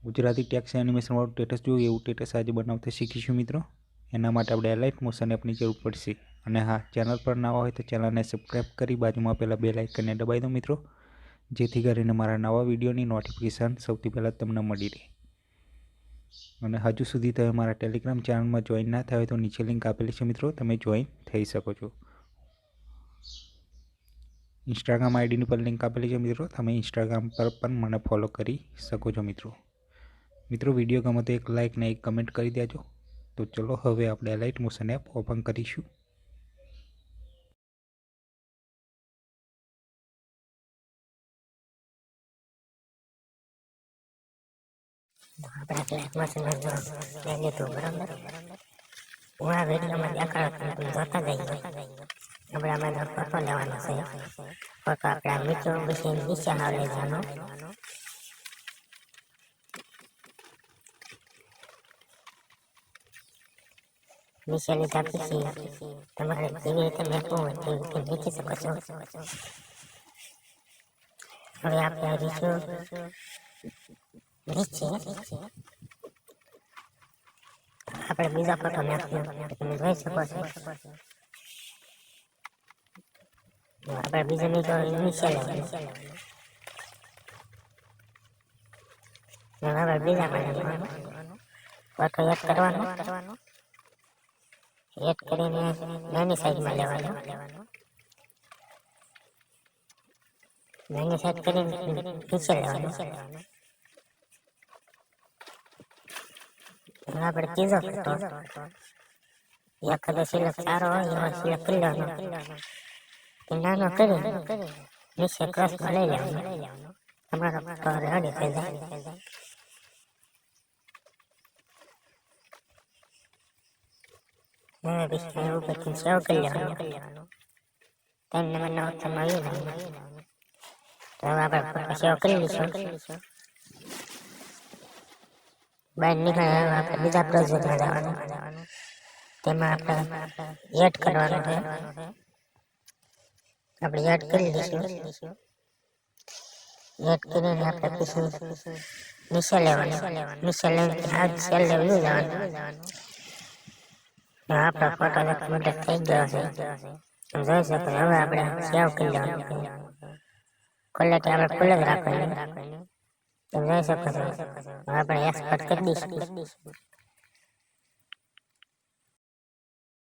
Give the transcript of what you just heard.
Gujarati tax એનિમેશનવાળું status જોઈએ એવું status આજે બનાવતા શીખીશું મિત્રો। એના માટે આપણે એલાઇટ મોશન એપની જરૂર પડશે। અને હા, ચેનલ પર નવા હોય તો ચેનલને સબસ્ક્રાઈબ કરી બાજુમાં પેલા બેલ આઇકનને દબાવી દો મિત્રો, જેથી કરીને મારા નવા વિડીયોની નોટિફિકેશન સૌથી પહેલાં તમને મળી રહે। અને હજુ સુધી તમે મારા ટેલિગ્રામ ચેનલમાં જોઈન ના થયા હોય તો નીચે લિંક આપેલી છે મિત્રો, તમે જોઈન થઈ શકો છો। ઇન્સ્ટાગ્રામ આઈડીની પર લિંક આપેલી છે મિત્રો, તમે ઇન્સ્ટાગ્રામ પર પણ મને ફોલો કરી શકો છો મિત્રો વિડીયો ગમે તો એક લાઇક ને એક કમેન્ટ કરી દેજો। તો ચલો હવે આપણે એલાઇટ મોશન એપ ઓપન કરીશું। આપણે ફ્લેટ મશીનમાં જો લીધું બરાબર। હું આ વિડીયોમાં દેખાડો તમે જોતા જઈએ। આપણે આમાં ફોટો લેવાનો છે। ફોટો આપણે મિત્રો પછી નીચે લઈ જવાનો। નીચે લીધા પછી તમારે જેવી રીતે મેકવું હોય તેવી રીતે મૂકી શકો છો। હવે આપણે રીશું નીચે આપણે બીજા ફોટો નાખ્યો તમે જોઈ શકો છો। આપણે બીજા નીચે લેવાનું। હવે બીજા ફોટો એડ કરવાનો। એડ કરીને નાની સાઈઝમાં લેવાનો। નાની સાઈઝ કરીને નીચે લેવાનો। આપણે ત્રીજો ફોટો એખાદો સિલેક્ટ સારો હોય એમાં સિલેક્ટ કરી લેવાનો। નાનો કરી નીચે ક્રોસમાં લઈ લેવાનો। તમારો ફોટો રેડી થઈ જાય। હવે પછી ઉપરથી સેવ કરી લેવાનો। 3 નંબરના ઓપ્શનમાં આવી જવાનું। તો હવે આપણે ફોટો સેવ કરી લઈશું। બહાર નીકળે હવે આપણે બીજા પ્રોજેક્ટમાં જવાનું। તેમાં આપણે એડ કરવાનું છે। આપણે એડ કરી લઈશું। એડ કરીને આપણે પછી નીચે લેવાનું। નીચે લઈને આ સેલ લેવું જવાનું। આપણો ફોટો મોટો થઈ ગયો છે, તમે જોઈ શકો। હવે આપણે સેવ કરી લેવાનું। ક્વોલિટી આપણે ફૂલ જ રાખવાની, તમે જોઈ શકો છો। હવે આપણે એક્સપોર્ટ કરી દઈશું।